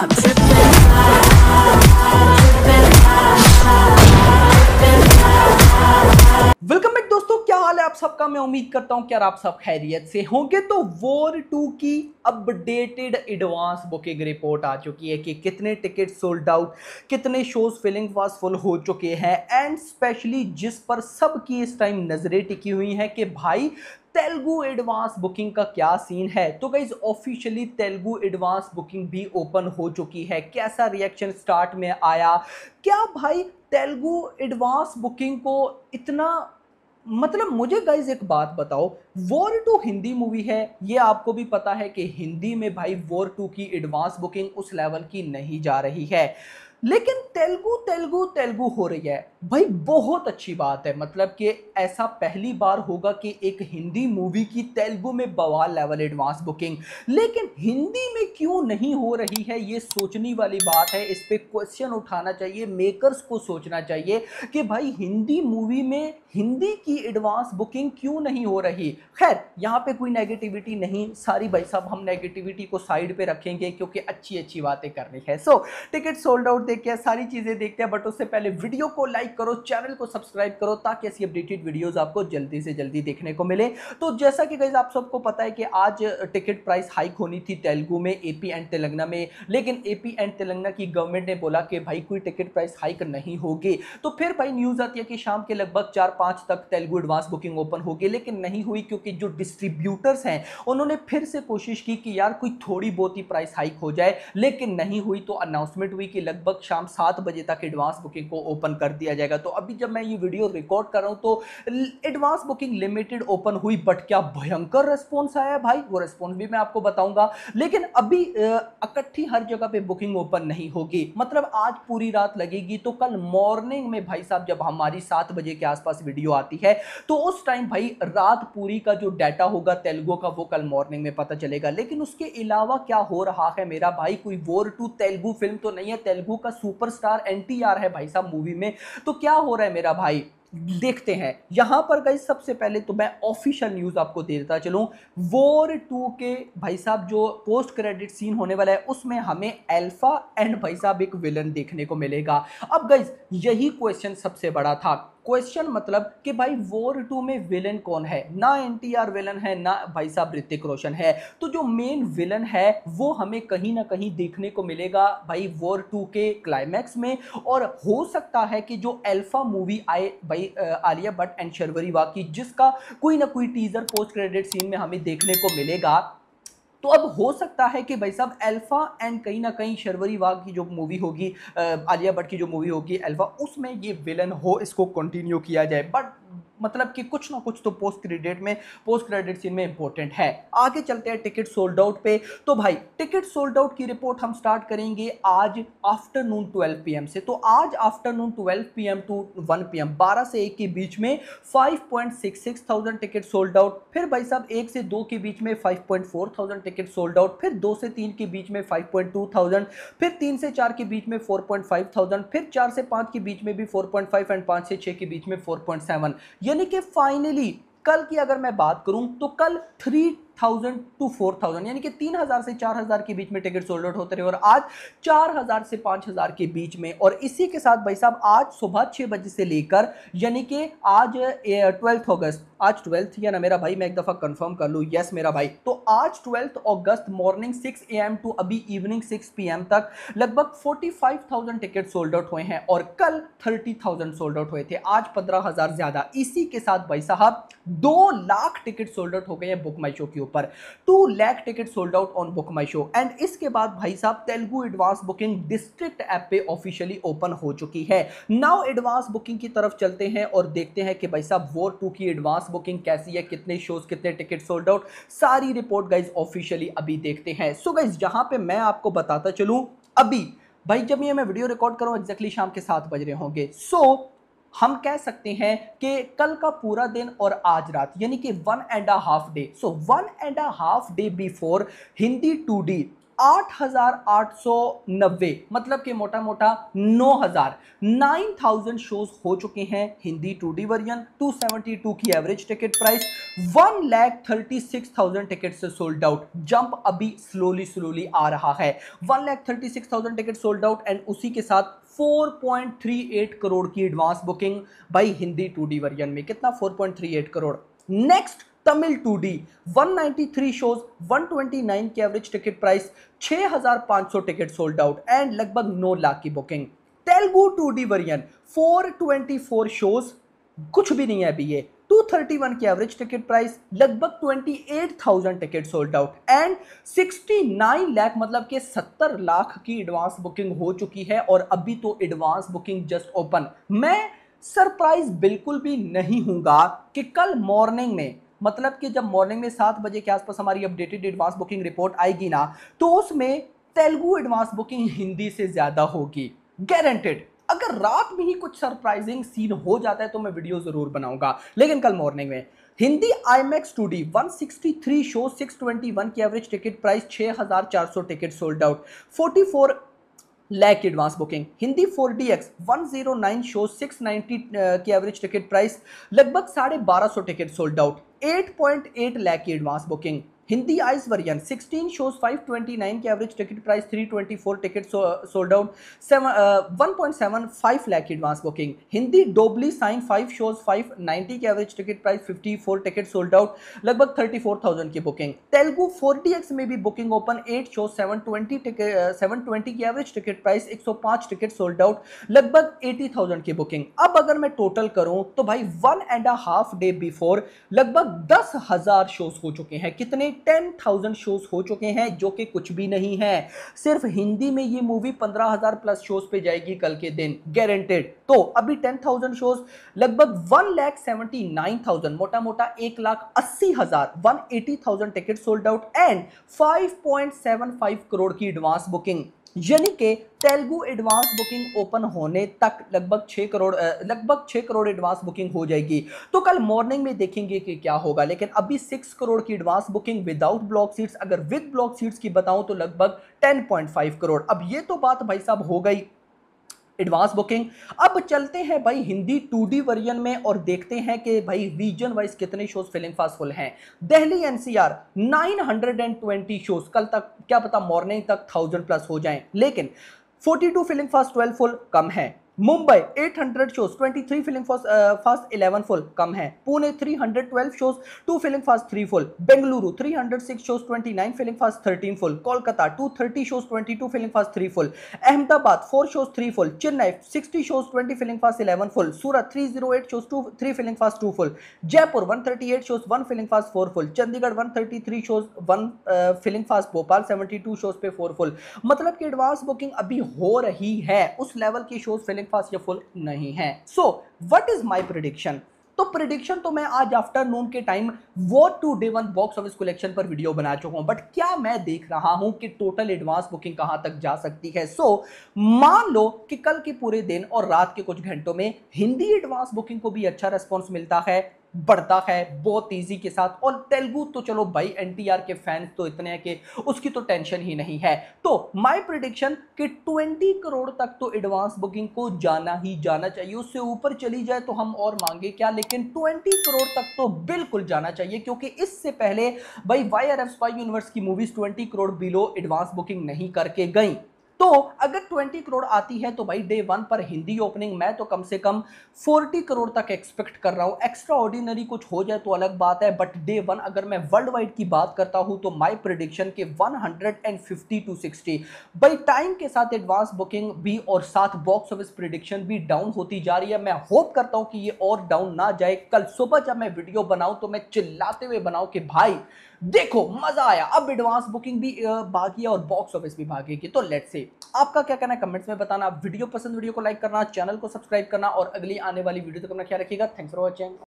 I'm tripping. Welcome back दोस्तों, क्या हाल है आप सबका। मैं उम्मीद करता हूं कि यार आप सब खैरियत से होंगे। तो वॉर 2 की अपडेटेड एडवांस बुकिंग रिपोर्ट आ चुकी है कि कितने टिकट सोल्ड आउट, कितने शोज फिलिंग फास्ट फुल हो चुके हैं एंड स्पेशली जिस पर सबकी इस टाइम नजरें टिकी हुई हैं कि भाई तेलुगु एडवांस बुकिंग का क्या सीन है। तो guys officially Telugu advance booking भी ओपन हो चुकी है। कैसा रिएक्शन स्टार्ट में आया, क्या भाई तेलुगु एडवांस बुकिंग को इतना, मतलब मुझे गाइज एक बात बताओ, वॉर 2 हिंदी मूवी है, ये आपको भी पता है कि हिंदी में भाई वॉर 2 की एडवांस बुकिंग उस लेवल की नहीं जा रही है, लेकिन तेलुगु तेलुगु तेलुगु हो रही है भाई। बहुत अच्छी बात है, मतलब कि ऐसा पहली बार होगा कि एक हिंदी मूवी की तेलुगु में बवाल लेवल एडवांस बुकिंग, लेकिन हिंदी में क्यों नहीं हो रही है, ये सोचने वाली बात है। इस पे क्वेश्चन उठाना चाहिए, मेकर्स को सोचना चाहिए कि भाई हिंदी मूवी में हिंदी की एडवांस बुकिंग क्यों नहीं हो रही। खैर यहाँ पे कोई नेगेटिविटी नहीं, सारी भाई साहब हम नेगेटिविटी को साइड पे रखेंगे क्योंकि अच्छी अच्छी बातें करनी है। सो टिकट सोल्ड आउट देखते हैं, सारी चीजें देखते हैं, बट उससे पहले वीडियो को लाइक करो, चैनल को सब्सक्राइब करो ताकि ऐसी अपडेटेड वीडियोस आपको जल्दी से जल्दी देखने को मिले। तो जैसा कि गाइस आप सबको पता है कि आज टिकट प्राइस हाइक होनी थी तेलुगु में, एपी एंड तेलंगाना में, लेकिन एपी एंड तेलंगाना की गवर्नमेंट ने बोला कि भाई कोई टिकट प्राइस हाइक नहीं होगी। तो फिर भाई न्यूज आती है कि शाम के लगभग 4-5 तक तेलुगु एडवांस बुकिंग ओपन होगी, लेकिन नहीं हुई क्योंकि जो डिस्ट्रीब्यूटर्स हैं उन्होंने फिर से कोशिश की कि यार कोई थोड़ी बहुत ही प्राइस हाइक हो जाए, लेकिन नहीं हुई। तो अनाउंसमेंट हुई कि लगभग शाम 7 बजे तक एडवांस बुकिंग को ओपन कर दिया जाएगा। तो अभी जब मैं ये वीडियो रिकॉर्ड कर रहा हूं तो एडवांस बुकिंग लिमिटेड ओपन हुई, बट क्या भयंकर रेस्पॉन्स आया भाई, वो रेस्पॉन्स भी मैं आपको बताऊंगा। लेकिन अभी इकट्ठी हर जगह पे बुकिंग ओपन नहीं होगी, मतलब आज पूरी रात लगेगी। तो कल मॉर्निंग में भाई साहब जब हमारी 7 बजे के आसपास वीडियो आती है तो उस टाइम भाई रात पूरी का जो डाटा होगा तेलुगु का वो कल मॉर्निंग में पता चलेगा। लेकिन उसके अलावा क्या हो रहा है मेरा भाई, कोई वॉर 2 तेलुगु फिल्म तो नहीं है, तेलुगु का सुपरस्टार एनटीआर है भाई साहब मूवी में। तो क्या हो रहा है मेरा भाई, देखते हैं। यहां पर गाइस सबसे पहले तो मैं ऑफिशियल न्यूज आपको दे देता चलूं। वॉर 2 के भाई साहब जो पोस्ट क्रेडिट सीन होने वाला है उसमें हमें अल्फा एंड भाई साहब एक विलन देखने को मिलेगा। अब गाइस यही क्वेश्चन सबसे बड़ा था। क्वेश्चन मतलब कि भाई वॉर 2 में विलन कौन है, ना एनटीआर विलन है ना भाई साहब ऋतिक रोशन है। तो जो मेन विलन है वो हमें कहीं ना कहीं देखने को मिलेगा भाई वॉर 2 के क्लाइमैक्स में। और हो सकता है कि जो अल्फा मूवी आए भाई आलिया भट्ट एंड शर्वरी वाग की, जिसका कोई ना कोई टीजर पोस्ट क्रेडिट सीन में हमें देखने को मिलेगा, तो अब हो सकता है कि भाई साहब अल्फा एंड कहीं ना कहीं शर्वरी वाग की जो मूवी होगी, आलिया भट्ट की जो मूवी होगी अल्फा, उसमें ये विलन हो, इसको कंटिन्यू किया जाए। बट मतलब कि कुछ ना कुछ तो पोस्ट क्रेडिट सीन में इंपॉर्टेंट है। आगे चलते हैं टिकट सोल्ड आउट पे। तो भाई टिकट सोल्ड आउट की रिपोर्ट हम स्टार्ट करेंगे आज आफ्टरनून 12 पीएम से। तो आज आफ्टरनून 12 पीएम टू 1 पीएम, 12 से 1 के बीच में 5.66 थाउजेंड टिकट सोल्ड आउट। फिर भाई साहब 1 से 2 के बीच में 5.4 थाउजेंड टिकट सोल्ड आउट। फिर 2 से 3 के बीच में 5.2 थाउजेंड। फिर 3 से 4 के बीच में 4.5 थाउजेंड। फिर 4 से 5 के बीच में भी 4.5 एंड 5 से 6 के बीच में 4.7। यानी कि फाइनली कल की अगर मैं बात करूं तो कल 3000 टू 4000 यानी कि 3000 से 4000 के बीच में टिकट सोल्ड आउट होते रहे, और आज 4000 से 5000 के बीच में। और इसी के साथ भाई साहब आज सुबह 6 बजे से लेकर, यानी कि आज 12 अगस्त, आज 12 या ना मेरा भाई, मैं एक दफा कंफर्म कर लूं, यस मेरा भाई, तो आज 12 अगस्त मॉर्निंग 6 AM टू अभी इवनिंग 6 PM तक लगभग 45,000 टिकट सोल्ड आउट हुए हैं, और कल 30,000 सोल्ड आउट हुए थे, आज 15,000 ज्यादा। इसी के साथ भाई साहब 2 लाख टिकट सोल्ड आउट हो गए हैं बुक माई शो के ऊपर, 2 lakh ticket sold out on book my show. And इसके बाद भाई साहब Telugu advance booking district app पे ऑफिशियली ओपन हो चुकी है। नाउ एडवांस बुकिंग की तरफ चलते हैं और देखते हैं कि भाई साहब वॉर 2 की एडवांस बुकिंग कैसी है, कितने शोज, कितने टिकट सोल्ड आउट, सारी रिपोर्ट गाइज ऑफिशियली अभी देखते हैं। सो गाइज जहां पे मैं आपको बताता चलूं, अभी भाई जब ये मैं वीडियो रिकॉर्ड करूं एग्जैक्टली शाम के 7 बज रहे होंगे। सो हम कह सकते हैं कि कल का पूरा दिन और आज रात यानी कि 1.5 डे, सो 1.5 डे बिफोर हिंदी 2D, 8,890, मतलब कि मोटा मोटा 9,000 शोज हो चुके हैं हिंदी 2D वर्जन। 272 की एवरेज टिकट प्राइस, 1,36,000 टिकट से सोल्ड आउट। जंप अभी स्लोली आ रहा है। 1,36,000 टिकट सोल्ड आउट एंड उसी के साथ 4.38 करोड़ की एडवांस बुकिंग भाई हिंदी 2D वर्जन में। कितना? 4.38 crore. Next Tamil 2D 193 shows, 129 की average ticket price, 6,500 ticket sold out and लगभग 9 लाख की booking. Telugu 2D version 424 shows, कुछ भी नहीं है अभी ये। 231 की एवरेज टिकट प्राइस, लगभग 28,000 ticket sold out and 69 lakh, मतलब कि 70 लाख की एडवांस बुकिंग हो चुकी है और अभी तो एडवांस बुकिंग जस्ट ओपन। मैं सरप्राइज बिल्कुल भी नहीं हूंगा कि कल मॉर्निंग में, मतलब कि जब मॉर्निंग में 7 बजे के आसपास हमारी अपडेटेड एडवांस बुकिंग रिपोर्ट आएगी ना, तो उसमें तेलुगु एडवांस बुकिंग हिंदी से ज्यादा होगी, गारंटेड। अगर रात में ही कुछ सरप्राइजिंग सीन हो जाता है तो मैं वीडियो जरूर बनाऊंगा, लेकिन कल मॉर्निंग में हिंदी IMAX 2D 163 शो, 621 की average ticket price, 6,400 ticket sold out, 44 lakh advance booking. Hindi 4DX 109 show, 690 की एवरेज टिकट प्राइस, लगभग 1250 टिकट सोल्ड आउट, 8.8 लाख की advance booking. Hindi ice version 16 shows, 529 की average ticket price, 324 ticket sold out, 1.75 lakh की advance booking. Hindi डोबली साइन 5 shows, 590 की average ticket price, 54 ticket sold out, लगभग 34,000 की बुकिंग। तेलुगु 4DX में भी बुकिंग ओपन, 8 शो, 720 की average ticket price, 105 ticket sold out, लगभग 80,000 की बुकिंग। अब अगर मैं टोटल करूं तो भाई 1.5 डे बिफोर लगभग 10,000 शोज हो चुके हैं। कितने? 10,000 शोज हो चुके हैं, जो कि कुछ भी नहीं है। सिर्फ हिंदी में ये मूवी 15,000 प्लस शोज पे जाएगी कल के दिन, गारंटेड। तो अभी 10,000 शोज, लगभग 1,79,000, मोटा मोटा 1,80,000, 180,000 ticket sold out and 5.75 crore की एडवांस बुकिंग। यानी कि तेलुगु एडवांस बुकिंग ओपन होने तक लगभग 6 करोड़ एडवांस बुकिंग हो जाएगी। तो कल मॉर्निंग में देखेंगे कि क्या होगा, लेकिन अभी 6 करोड़ की advance booking without block seats. अगर विद ब्लॉक सीट्स की बताऊं तो लगभग 10.5 करोड़। अब ये तो बात भाई साहब हो गई एडवांस बुकिंग। अब चलते हैं भाई हिंदी 2D वर्जन में और देखते हैं कि भाई रीजन वाइज कितने शोज फिलिंग फास्ट फुल हैं। दिल्ली NCR 920 शोज, कल तक क्या पता मॉर्निंग तक 1000 प्लस हो जाएं, लेकिन 42 फिलिंग फास्ट 12 फुल कम है। Mumbai 800 shows, 23 filling fast 11 full कम है। Pune 312 shows, 2 filling fast 3 full. Bengaluru 306 shows, 29 filling fast 13 full. Kolkata 230 shows, 22 filling fast 3 full. Ahmedabad 4 shows 3 full. Chennai 60 shows, 20 filling fast 11 full. Surat 308 shows, 3 filling fast 2 full. Jaipur 138 shows, 1 filling fast 4 full. Chandigarh 133 shows, 1 filling fast. Bhopal 72 shows पे 4 full. मतलब कि advance booking अभी हो रही है, उस level की shows filling fast या फुल नहीं है। So what is my prediction? तो प्रेडिक्शन तो मैं आज आफ्टरनून के time war two day 1 box office collection पर वीडियो बना चुका हूं, बट क्या मैं देख रहा हूं कि टोटल एडवांस बुकिंग कहां तक जा सकती है। सो मान लो कि कल के पूरे दिन और रात के कुछ घंटों में हिंदी एडवांस बुकिंग को भी अच्छा रेस्पॉन्स मिलता है, बढ़ता है बहुत इजी के साथ, और तेलुगु तो चलो भाई NTR के फैंस तो इतने हैं कि उसकी तो टेंशन ही नहीं है। तो माय प्रेडिक्शन कि 20 करोड़ तक तो एडवांस बुकिंग को जाना ही जाना चाहिए। उससे ऊपर चली जाए तो हम और मांगे क्या, लेकिन 20 करोड़ तक तो बिल्कुल जाना चाहिए, क्योंकि इससे पहले भाई YRF स्पाई यूनिवर्स की movies 20 crore below advance booking नहीं करके गई। तो अगर 20 करोड़ आती है तो भाई डे 1 पर हिंदी ओपनिंग मैं तो कम से कम 40 करोड़ तक एक्सपेक्ट कर रहा हूं। एक्स्ट्रा ऑर्डिनरी कुछ हो जाए तो अलग बात है, बट डे 1 अगर मैं वर्ल्ड वाइड की बात करता हूं तो माय प्रेडिक्शन के 150 to 60। भाई टाइम के साथ एडवांस बुकिंग भी और साथ बॉक्स ऑफिस प्रेडिक्शन भी डाउन होती जा रही है। मैं होप करता हूं कि ये और डाउन ना जाए। कल सुबह जब मैं वीडियो बनाऊं तो मैं चिल्लाते हुए बनाऊं कि भाई देखो मजा आया, अब एडवांस बुकिंग भी भागी और बॉक्स ऑफिस भी भागेगी। तो लेट्स से आपका क्या कहना है कमेंट्स में बताना। वीडियो पसंद, वीडियो को लाइक करना, चैनल को सब्सक्राइब करना और अगली आने वाली वीडियो तक अपना ख्याल रखिएगा। Thanks for watching.